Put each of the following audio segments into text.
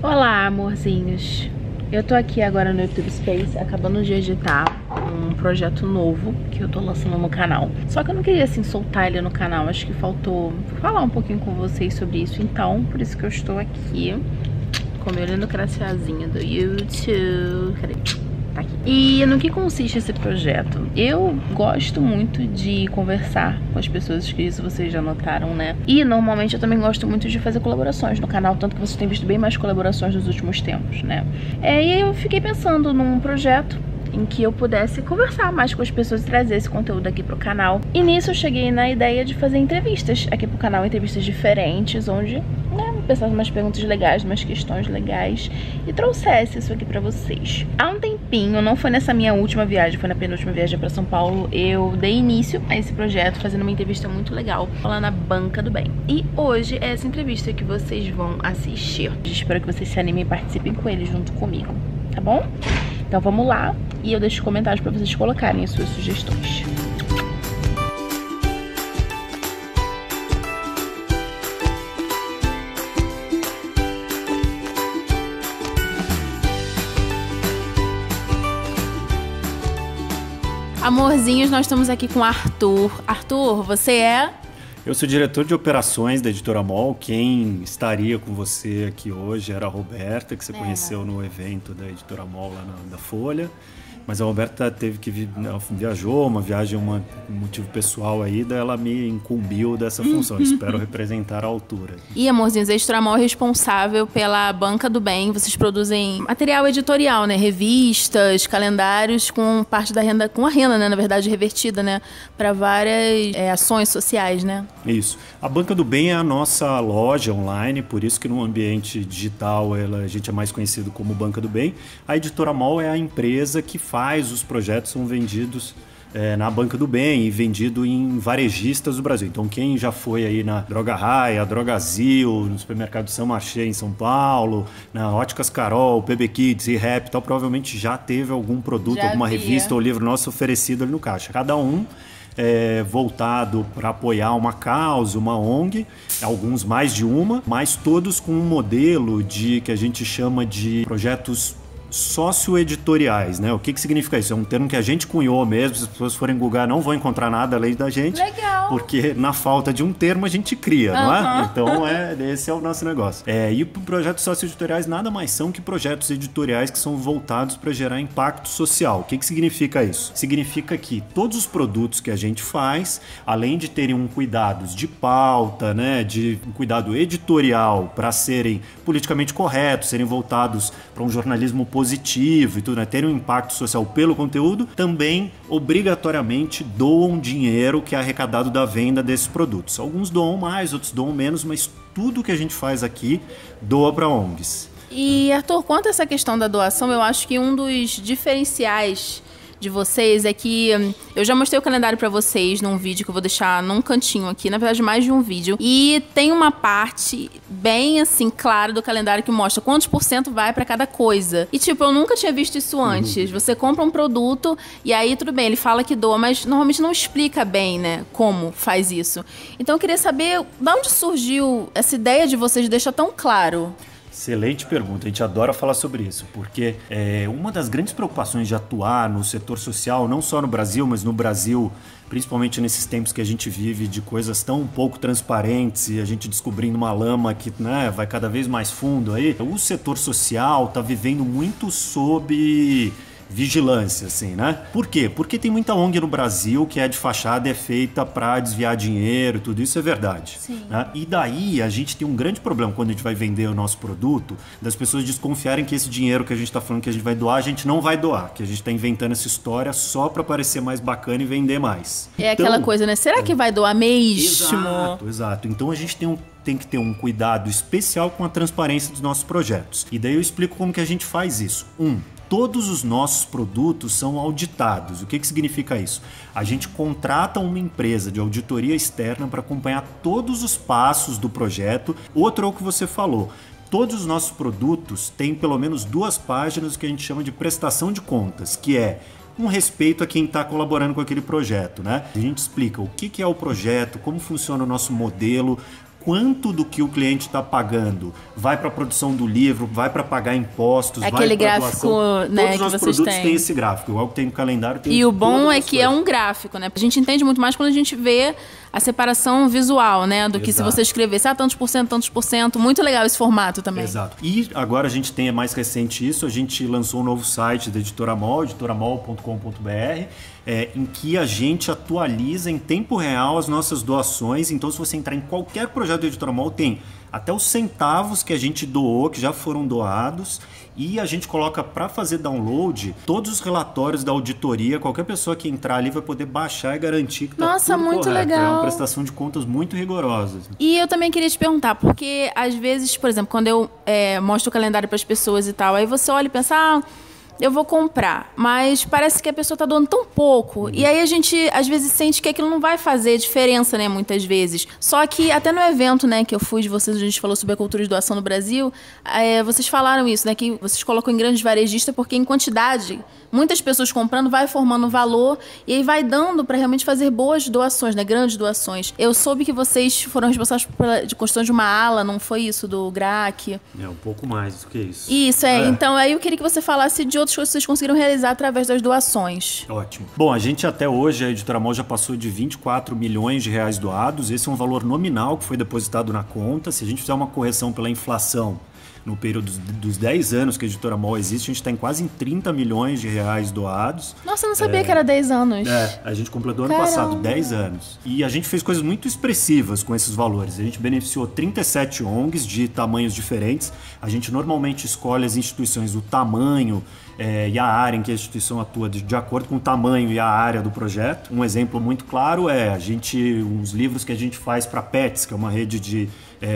Olá, amorzinhos. Eu tô aqui agora no YouTube Space, acabando de editar um projeto novo que eu tô lançando no canal. Só que eu não queria, assim, soltar ele no canal. Acho que faltou falar um pouquinho com vocês sobre isso. Então, por isso que eu estou aqui com o meu lindo crachazinho do YouTube. Cadê? Tá aqui. E no que consiste esse projeto? Eu gosto muito de conversar com as pessoas, que isso vocês já notaram, né? E normalmente eu também gosto muito de fazer colaborações no canal, tanto que vocês têm visto bem mais colaborações nos últimos tempos, né? E aí eu fiquei pensando num projeto em que eu pudesse conversar mais com as pessoas e trazer esse conteúdo aqui pro canal. E nisso eu cheguei na ideia de fazer entrevistas aqui pro canal, entrevistas diferentes, onde, né, pensasse umas perguntas legais, umas questões legais e trouxesse isso aqui pra vocês. Há um tempinho, não foi nessa minha última viagem, foi na penúltima viagem pra São Paulo, eu dei início a esse projeto fazendo uma entrevista muito legal lá na Banca do Bem. E hoje é essa entrevista que vocês vão assistir. Espero que vocês se animem e participem com ele junto comigo, tá bom? Então vamos lá e eu deixo comentários para vocês colocarem as suas sugestões. Amorzinhos, nós estamos aqui com o Arthur. Arthur, você é? Eu sou diretor de operações da Editora MOL. Quem estaria com você aqui hoje era a Roberta, que você conheceu no evento da Editora MOL lá da Folha. Mas a Roberta teve que ela viajou, uma viagem, um motivo pessoal aí, daí ela me incumbiu dessa função. Espero representar a altura. E, amorzinhos, a Editora MOL é responsável pela Banca do Bem. Vocês produzem material editorial, né? Revistas, calendários com parte da renda, com a renda, né? Na verdade, revertida, né? Para várias ações sociais, né? Isso. A Banca do Bem é a nossa loja online, por isso que no ambiente digital a gente é mais conhecido como Banca do Bem. A Editora MOL é a empresa que faz os projetos, são vendidos na Banca do Bem e vendido em varejistas do Brasil. Então quem já foi aí na Droga Raia, Drogazil, no supermercado São Marché em São Paulo, na Óticas Carol, PB Kids e Rap, tal, provavelmente já teve algum produto, alguma revista ou livro nosso oferecido ali no caixa. Cada um voltado para apoiar uma causa, uma ONG, alguns mais de uma, mas todos com um modelo que a gente chama de projetos socioeditoriais, né? O que significa isso? É um termo que a gente cunhou mesmo. Se as pessoas forem googar, não vão encontrar nada além da gente. Legal! Porque na falta de um termo a gente cria, não é? Então esse é o nosso negócio. E projetos socioeditoriais nada mais são que projetos editoriais que são voltados para gerar impacto social. O que significa isso? Significa que todos os produtos que a gente faz, além de terem um cuidado de pauta, né, de um cuidado editorial para serem politicamente corretos, serem voltados para um jornalismo positivo e tudo, né? Ter um impacto social pelo conteúdo, também obrigatoriamente doam dinheiro que é arrecadado da venda desses produtos. Alguns doam mais, outros doam menos, mas tudo que a gente faz aqui doa para ONGs. E, Arthur, quanto a essa questão da doação, eu acho que um dos diferenciais de vocês é que eu já mostrei o calendário pra vocês num vídeo que eu vou deixar num cantinho aqui, na verdade mais de um vídeo, e tem uma parte bem assim clara do calendário que mostra quantos % vai pra cada coisa. E tipo, eu nunca tinha visto isso antes. Você compra um produto e aí tudo bem, ele fala que doa, mas normalmente não explica bem, né, como faz isso. Então eu queria saber de onde surgiu essa ideia de vocês deixar tão claro. Excelente pergunta, a gente adora falar sobre isso, porque uma das grandes preocupações de atuar no setor social, não só no Brasil, mas no Brasil, principalmente nesses tempos que a gente vive de coisas tão pouco transparentes e a gente descobrindo uma lama que, né, vai cada vez mais fundo aí, o setor social está vivendo muito sob vigilância, assim, né? Por quê? Porque tem muita ONG no Brasil que é de fachada, é feita para desviar dinheiro, tudo isso é verdade. Né? E daí a gente tem um grande problema quando a gente vai vender o nosso produto, das pessoas desconfiarem que esse dinheiro que a gente está falando que a gente vai doar, a gente não vai doar, que a gente está inventando essa história só para parecer mais bacana e vender mais. É então, aquela coisa, né? Será que vai doar mesmo? Exato. Então a gente tem que ter um cuidado especial com a transparência dos nossos projetos. E daí eu explico como que a gente faz isso. Todos os nossos produtos são auditados. O que significa isso? A gente contrata uma empresa de auditoria externa para acompanhar todos os passos do projeto. Outro é o que você falou. Todos os nossos produtos têm pelo menos 2 páginas que a gente chama de prestação de contas, que é um respeito a quem está colaborando com aquele projeto, né? A gente explica o que é o projeto, como funciona o nosso modelo, quanto do que o cliente está pagando vai para a produção do livro, vai para pagar impostos, aquele vai para gráfico, doação. né, Todos os produtos têm esse gráfico, igual que tem no calendário. Tem e o bom é que é um gráfico, né? A gente entende muito mais quando a gente vê a separação visual, né? Do que se você escrevesse tantos por cento. Muito legal esse formato também. Exato. E agora a gente tem, mais recente isso, a gente lançou um novo site da Editora Mol, editoramol.com.br, em que a gente atualiza em tempo real as nossas doações. Então, se você entrar em qualquer projeto da Editora Mol, tem até os centavos que a gente doou, que já foram doados, e a gente coloca para fazer download todos os relatórios da auditoria. Qualquer pessoa que entrar ali vai poder baixar e garantir que está tudo muito correto. legal. É uma prestação de contas muito rigorosa. E eu também queria te perguntar, porque às vezes, por exemplo, quando eu mostro o calendário para as pessoas e tal, aí você olha e pensa, eu vou comprar, mas parece que a pessoa está doando tão pouco. E aí a gente, às vezes, sente que aquilo não vai fazer diferença, né, muitas vezes. Só que até no evento, né, que eu fui de vocês, a gente falou sobre a cultura de doação no Brasil, vocês falaram isso, né, que vocês colocam em grandes varejistas porque em quantidade, muitas pessoas comprando, vai formando um valor e aí vai dando para realmente fazer boas doações, né, grandes doações. Eu soube que vocês foram responsáveis de construção de uma ala, não foi isso, do GRAC? Um pouco mais do que isso. Isso, Então, aí eu queria que você falasse de outras coisas que vocês conseguiram realizar através das doações. Ótimo. Bom, a gente até hoje, a Editora Mol já passou de 24 milhões de reais doados. Esse é um valor nominal que foi depositado na conta. Se a gente fizer uma correção pela inflação no período dos 10 anos que a Editora Mol existe, a gente está em quase 30 milhões de reais doados. Nossa, eu não sabia que era 10 anos. A gente completou ano passado, 10 anos. E a gente fez coisas muito expressivas com esses valores. A gente beneficiou 37 ONGs de tamanhos diferentes. A gente normalmente escolhe as instituições do tamanho e a área em que a instituição atua de acordo com o tamanho e a área do projeto. Um exemplo muito claro é uns livros que a gente faz para Pets, que é uma rede de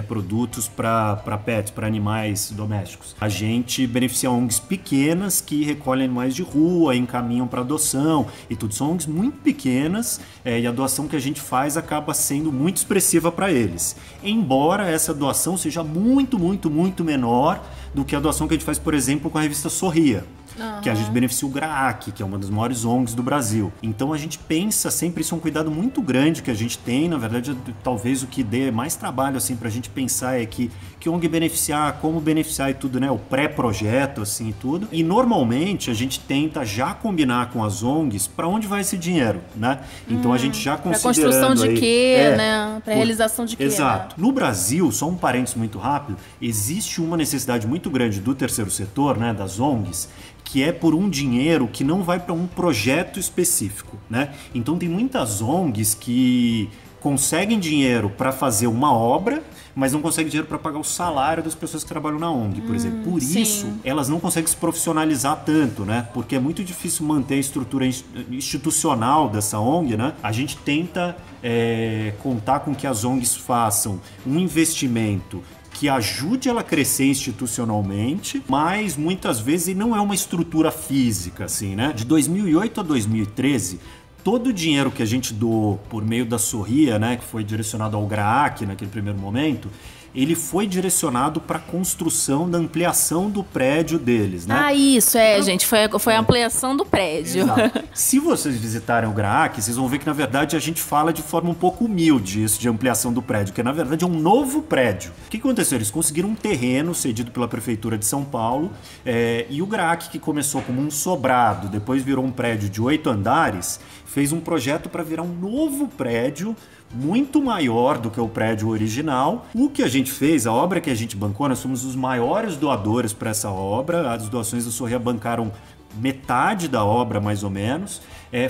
produtos para pets, para animais domésticos. A gente beneficia ONGs pequenas que recolhem animais de rua, encaminham para adoção e tudo. São ONGs muito pequenas e a doação que a gente faz acaba sendo muito expressiva para eles. Embora essa doação seja muito, muito, muito menor do que a doação que a gente faz, por exemplo, com a revista Sorria. Que a gente beneficia o GRAAC, que é uma das maiores ONGs do Brasil. Então a gente pensa sempre, isso é um cuidado muito grande que a gente tem. Na verdade, talvez o que dê mais trabalho assim, pra gente pensar é que ONG beneficiar, como beneficiar e tudo, né? O pré-projeto, assim, e tudo. E normalmente a gente tenta já combinar com as ONGs para onde vai esse dinheiro, né? Então a gente já considerando... Pra construção de quê, né? Pra realização de quê, Exato. Né? No Brasil, só um parênteses muito rápido, existe uma necessidade muito grande do terceiro setor, né? Das ONGs, que é por um dinheiro que não vai para um projeto específico, né? Então tem muitas ONGs que conseguem dinheiro para fazer uma obra, mas não conseguem dinheiro para pagar o salário das pessoas que trabalham na ONG, por exemplo. Por isso, elas não conseguem se profissionalizar tanto, né? Porque é muito difícil manter a estrutura institucional dessa ONG, né? A gente tenta contar com que as ONGs façam um investimento que ajude ela a crescer institucionalmente, mas muitas vezes não é uma estrutura física, assim, né? De 2008 a 2013, todo o dinheiro que a gente doou por meio da Sorria, né, que foi direcionado ao GRAAC naquele primeiro momento, ele foi direcionado para a construção da ampliação do prédio deles, né? Isso, gente, foi a ampliação do prédio. Exato. Se vocês visitarem o GRAAC, vocês vão ver que, na verdade, a gente fala de forma um pouco humilde isso de ampliação do prédio, que, na verdade, é um novo prédio. O que aconteceu? Eles conseguiram um terreno cedido pela Prefeitura de São Paulo e o GRAAC, que começou como um sobrado, depois virou um prédio de 8 andares, fez um projeto para virar um novo prédio muito maior do que o prédio original. O que a gente fez, a obra que a gente bancou, nós fomos os maiores doadores para essa obra. As doações da Sorria bancaram metade da obra, mais ou menos.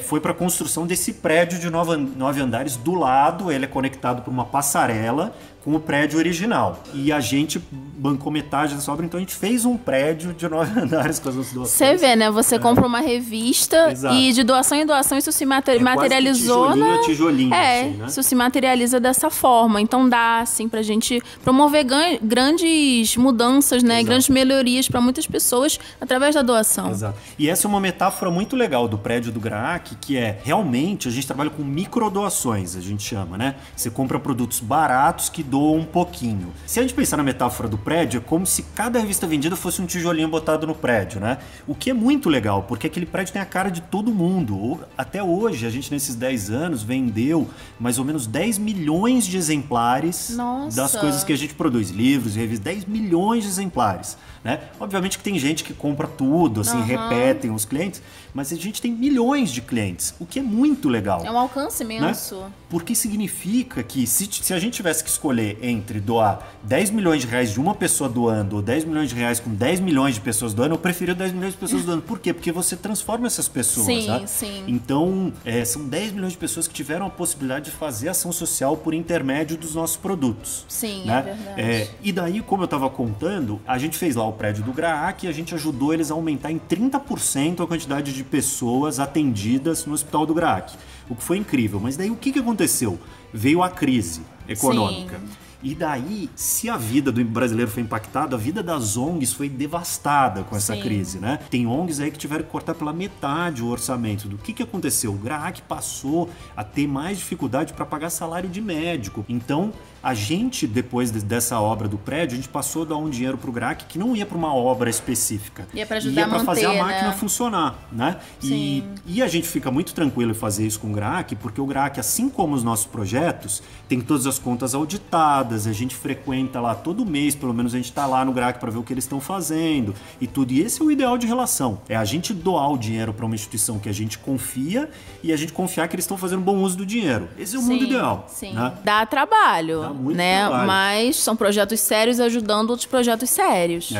Foi para a construção desse prédio de 9 andares do lado. Ele é conectado por uma passarela com o prédio original. E a gente bancou metade dessa obra, então a gente fez um prédio de 9 andares com as nossas doações. Você vê, né? Você compra uma revista e de doação em doação isso se materializou. Quase tijolinho, assim, né? Isso se materializa dessa forma. Então dá, assim, pra gente promover grandes mudanças, né? Grandes melhorias para muitas pessoas através da doação. Exato. E essa é uma metáfora muito legal do prédio do GRAAC, que realmente a gente trabalha com microdoações, a gente chama, né? Você compra produtos baratos que doam mudou um pouquinho. Se a gente pensar na metáfora do prédio, é como se cada revista vendida fosse um tijolinho botado no prédio, né? O que é muito legal, porque aquele prédio tem a cara de todo mundo. Até hoje, a gente nesses 10 anos vendeu mais ou menos 10 milhões de exemplares das coisas que a gente produz. Livros, revistas, 10 milhões de exemplares, né? Obviamente que tem gente que compra tudo, assim, repetem os clientes, mas a gente tem milhões de clientes, o que é muito legal. É um alcance imenso. Né? Porque significa que se a gente tivesse que escolher entre doar 10 milhões de reais de uma pessoa doando ou 10 milhões de reais com 10 milhões de pessoas doando, eu prefiro 10 milhões de pessoas doando. Por quê? Porque você transforma essas pessoas. Sim, né? sim. Então, são 10 milhões de pessoas que tiveram a possibilidade de fazer ação social por intermédio dos nossos produtos. Sim, né? É verdade. E daí, como eu estava contando, a gente fez lá o prédio do GRAAC e a gente ajudou eles a aumentar em 30% a quantidade de pessoas atendidas no hospital do GRAAC. O que foi incrível. Mas daí o que aconteceu? Veio a crise econômica. Sim. E daí, se a vida do brasileiro foi impactada, a vida das ONGs foi devastada com essa crise, né? Tem ONGs aí que tiveram que cortar pela metade o orçamento. Do que aconteceu? O GRAAC passou a ter mais dificuldade para pagar salário de médico. Então, a gente, depois dessa obra do prédio, a gente passou a dar um dinheiro para o GRAAC que não ia para uma obra específica. Ia para ajudar a manter, fazer a máquina funcionar, né? E a gente fica muito tranquilo em fazer isso com o GRAAC, porque o GRAAC, assim como os nossos projetos, tem todas as contas auditadas, a gente frequenta lá todo mês, pelo menos a gente está lá no GRAAC para ver o que eles estão fazendo e tudo. E esse é o ideal de relação, é a gente doar o dinheiro para uma instituição que a gente confia e a gente confiar que eles estão fazendo bom uso do dinheiro. Esse é o mundo ideal. Sim. Né? Dá trabalho, dá muito né? trabalho. Mas são projetos sérios ajudando outros projetos sérios.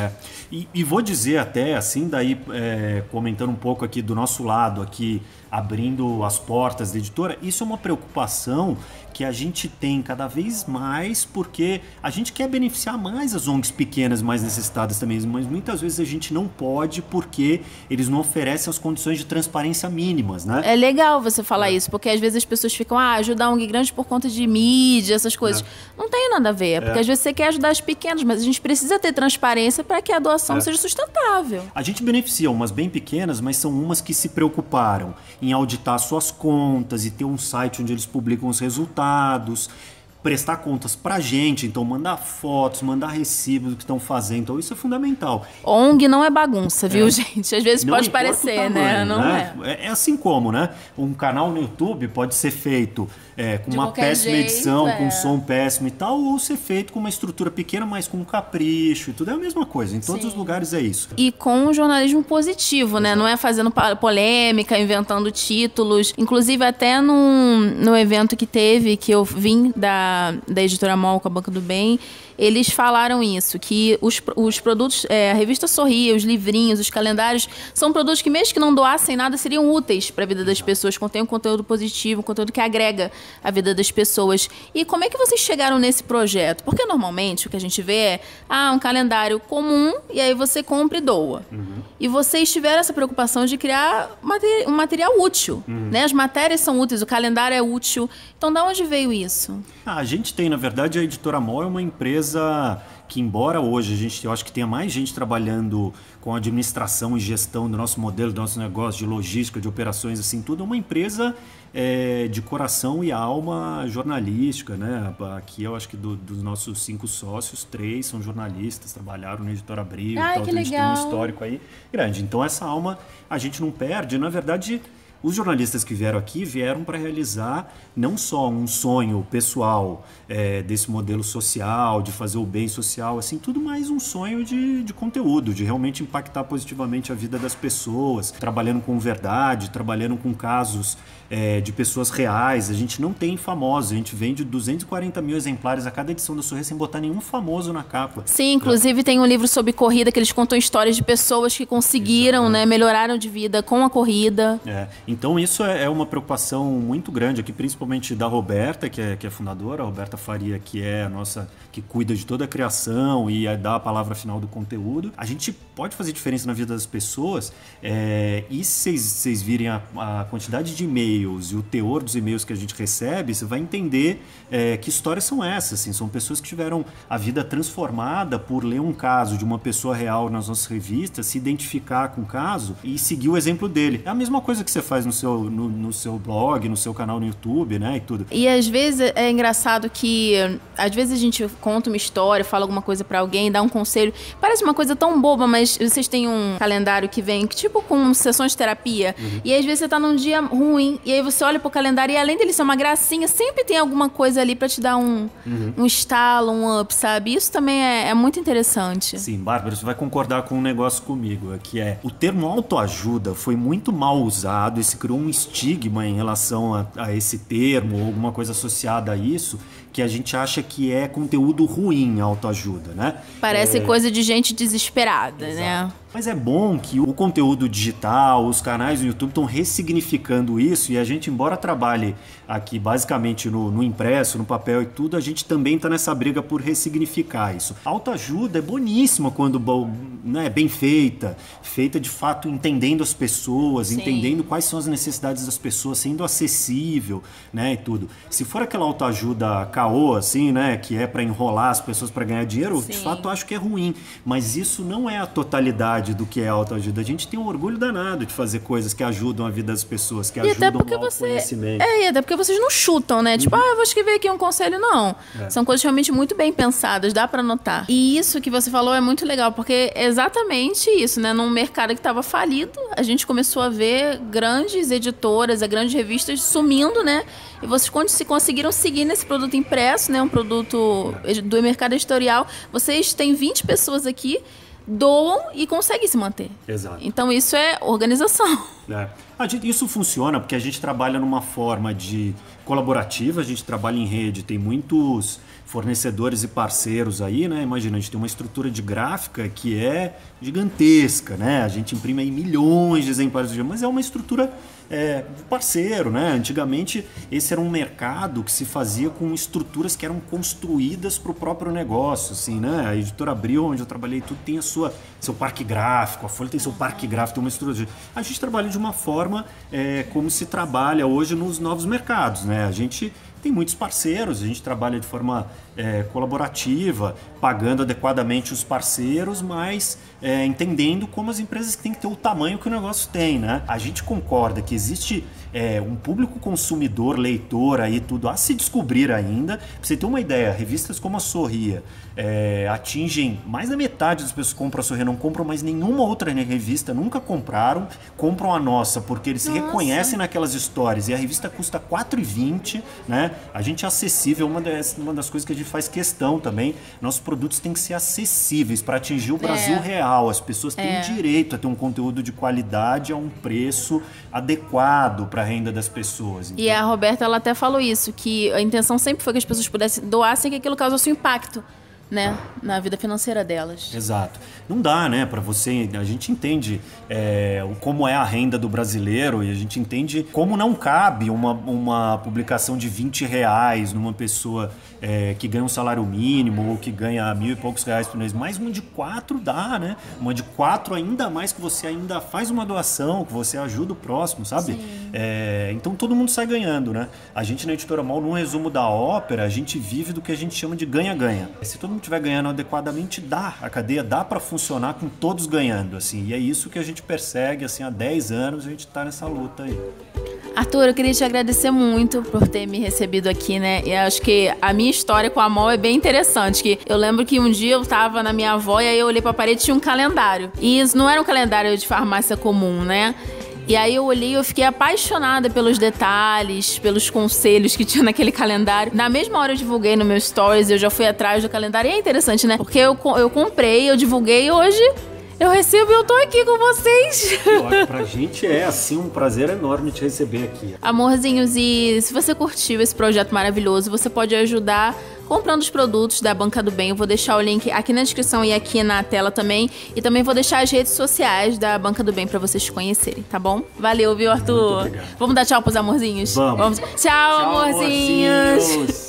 E vou dizer até, assim, daí comentando um pouco aqui do nosso lado, aqui abrindo as portas da editora, isso é uma preocupação que a gente tem cada vez mais, porque a gente quer beneficiar mais as ONGs pequenas, mais necessitadas também, mas muitas vezes a gente não pode porque eles não oferecem as condições de transparência mínimas, né? É legal você falar isso, porque às vezes as pessoas ficam, ajudar a ONG grande por conta de mídia, essas coisas. Não tem nada a ver, porque às vezes você quer ajudar as pequenas, mas a gente precisa ter transparência para que a doação seja sustentável. A gente beneficia umas bem pequenas, mas são umas que se preocuparam em auditar suas contas e ter um site onde eles publicam os resultados, prestar contas pra gente, então mandar fotos, mandar recibos do que estão fazendo, então isso é fundamental. ONG não é bagunça, viu, gente? Às vezes não pode parecer, né? Não é. É assim como, né? Um canal no YouTube pode ser feito com de uma péssima jeito, edição, com som péssimo e tal, ou ser feito com uma estrutura pequena, mas com capricho e tudo. É a mesma coisa, em todos os lugares é isso. E com um jornalismo positivo, né? Não é fazendo polêmica, inventando títulos. Inclusive, até no evento que teve, que eu vim da Editora MOL com a Banca do Bem, eles falaram isso, que os produtos, a revista Sorria, os livrinhos, os calendários, são produtos que mesmo que não doassem nada, seriam úteis para a vida das pessoas, contém um conteúdo positivo, um conteúdo que agrega a vida das pessoas. E como é que vocês chegaram nesse projeto? Porque normalmente o que a gente vê é um calendário comum e aí você compra e doa. E vocês tiveram essa preocupação de criar um material útil, né? As matérias são úteis, o calendário é útil. Então, de onde veio isso? A gente tem, na verdade, a Editora MOL é uma empresa que, embora hoje eu acho que tenha mais gente trabalhando com administração e gestão do nosso modelo, do nosso negócio, de logística, de operações, assim, tudo, é uma empresa de coração e alma jornalística, né? Aqui eu acho que dos nossos 5 sócios, 3 são jornalistas, trabalharam na Editora Abril, então a gente tem um histórico aí grande. Então essa alma a gente não perde, na verdade. Os jornalistas que vieram aqui vieram para realizar não só um sonho pessoal desse modelo social, de fazer o bem social, assim, tudo mais um sonho de conteúdo, de realmente impactar positivamente a vida das pessoas, trabalhando com verdade, trabalhando com casos de pessoas reais. A gente não tem famosos, a gente vende 240 mil exemplares a cada edição da Sorria sem botar nenhum famoso na capa. Sim, inclusive tem um livro sobre corrida que eles contam histórias de pessoas que conseguiram, né, melhoraram de vida com a corrida. Então isso é uma preocupação muito grande aqui, principalmente da Roberta, que é fundadora, a Roberta Faria, que é a nossa, que cuida de toda a criação e dá a palavra final do conteúdo. A gente pode fazer diferença na vida das pessoas e se vocês virem a quantidade de e-mails e o teor dos e-mails que a gente recebe, você vai entender que histórias são essas. Assim, são pessoas que tiveram a vida transformada por ler um caso de uma pessoa real nas nossas revistas, se identificar com o caso e seguir o exemplo dele. É a mesma coisa que você faz faz no seu blog, no seu canal no YouTube, né? E tudo. E às vezes é engraçado que às vezes a gente conta uma história, fala alguma coisa pra alguém, dá um conselho. Parece uma coisa tão boba, mas vocês têm um calendário que vem tipo com sessões de terapia. E às vezes você tá num dia ruim, e aí você olha pro calendário e além dele ser uma gracinha, sempre tem alguma coisa ali pra te dar um estalo, um up, sabe? Isso também é muito interessante. Sim, Bárbara, você vai concordar com um negócio comigo, que é o termo autoajuda foi muito mal usado e se criou um estigma em relação a esse termo ou alguma coisa associada a isso, que a gente acha que é conteúdo ruim, autoajuda, né? Parece coisa de gente desesperada, né? Mas é bom que o conteúdo digital, os canais no YouTube estão ressignificando isso e a gente, embora trabalhe aqui basicamente no impresso, no papel e tudo, a gente também está nessa briga por ressignificar isso. A autoajuda é boníssima quando né, bem feita de fato entendendo as pessoas, entendendo quais são as necessidades das pessoas, sendo acessível, né, e tudo. Se for aquela autoajuda caô, assim, né, que é para enrolar as pessoas para ganhar dinheiro, de fato eu acho que é ruim, mas isso não é a totalidade do que é autoajuda. A gente tem um orgulho danado de fazer coisas que ajudam a vida das pessoas, que ajudam ao conhecimento. E até porque vocês não chutam, né? Tipo, eu vou escrever aqui um conselho, não. São coisas realmente muito bem pensadas, dá pra anotar. E isso que você falou é muito legal, porque é exatamente isso, né? Num mercado que tava falido, a gente começou a ver grandes editoras, grandes revistas sumindo, né? E vocês conseguiram seguir nesse produto impresso, né? Um produto do mercado editorial. Vocês têm 20 pessoas aqui, doam e conseguem se manter. Exato. Então isso é organização. Isso funciona porque a gente trabalha numa forma de colaborativa, a gente trabalha em rede, tem muitos fornecedores e parceiros aí, né? Imagina, a gente tem uma estrutura de gráfica que é gigantesca, né? A gente imprime aí milhões de exemplares do dia, mas é uma estrutura parceiro, né? Antigamente esse era um mercado que se fazia com estruturas que eram construídas para o próprio negócio, assim, né? A Editora Abril, onde eu trabalhei, tudo tem seu parque gráfico, a Folha tem seu parque gráfico, tem uma estrutura. A gente trabalha de uma forma como se trabalha hoje nos novos mercados, né? A gente tem muitos parceiros, a gente trabalha de forma colaborativa, pagando adequadamente os parceiros, mas entendendo como as empresas têm que ter o tamanho que o negócio tem, né? A gente concorda que existe um público consumidor, leitor aí, tudo a se descobrir ainda. Pra você ter uma ideia, revistas como a Sorria atingem mais da metade das pessoas que compram a Sorria, não compram mais nenhuma outra revista, nunca compraram, compram a nossa, porque eles se reconhecem naquelas histórias, e a revista custa R$4,20, né? A gente é acessível, uma das coisas que a gente faz questão também, nossos produtos têm que ser acessíveis para atingir o Brasil real, as pessoas têm direito a ter um conteúdo de qualidade a um preço adequado para a renda das pessoas. Então... E a Roberta, ela até falou isso, que a intenção sempre foi que as pessoas pudessem doar sem que aquilo causasse um impacto, né, na vida financeira delas. Exato. Não dá, né, para você... A gente entende como é a renda do brasileiro e a gente entende como não cabe uma publicação de R$20 numa pessoa que ganha um salário mínimo ou que ganha R$1.000 e poucos por mês. Mas uma de 4 dá, né? Uma de 4 ainda mais, que você ainda faz uma doação, que você ajuda o próximo, sabe? Então todo mundo sai ganhando, né? A gente na Editora Mall, num resumo da ópera, a gente vive do que a gente chama de ganha-ganha. Se todo mundo estiver ganhando adequadamente, a cadeia dá para funcionar com todos ganhando, assim. E é isso que a gente persegue, assim, há 10 anos a gente tá nessa luta aí. Arthur, eu queria te agradecer muito por ter me recebido aqui, né? E acho que a minha história com a Mall é bem interessante, que eu lembro que um dia eu tava na minha avó e aí eu olhei pra parede e tinha um calendário. E isso não era um calendário de farmácia comum, né? E aí eu olhei e eu fiquei apaixonada pelos detalhes, pelos conselhos que tinha naquele calendário. Na mesma hora eu divulguei no meu stories, eu já fui atrás do calendário. E é interessante, né? Porque eu comprei, eu divulguei e hoje... eu recebo e eu tô aqui com vocês. Pra gente é, assim, um prazer enorme te receber aqui. Amorzinhos, e se você curtiu esse projeto maravilhoso, você pode ajudar comprando os produtos da Banca do Bem. Eu vou deixar o link aqui na descrição e aqui na tela também. E também vou deixar as redes sociais da Banca do Bem pra vocês conhecerem, tá bom? Valeu, viu, Arthur? Muito obrigado. Vamos dar tchau pros amorzinhos? Vamos. Tchau, amorzinhos.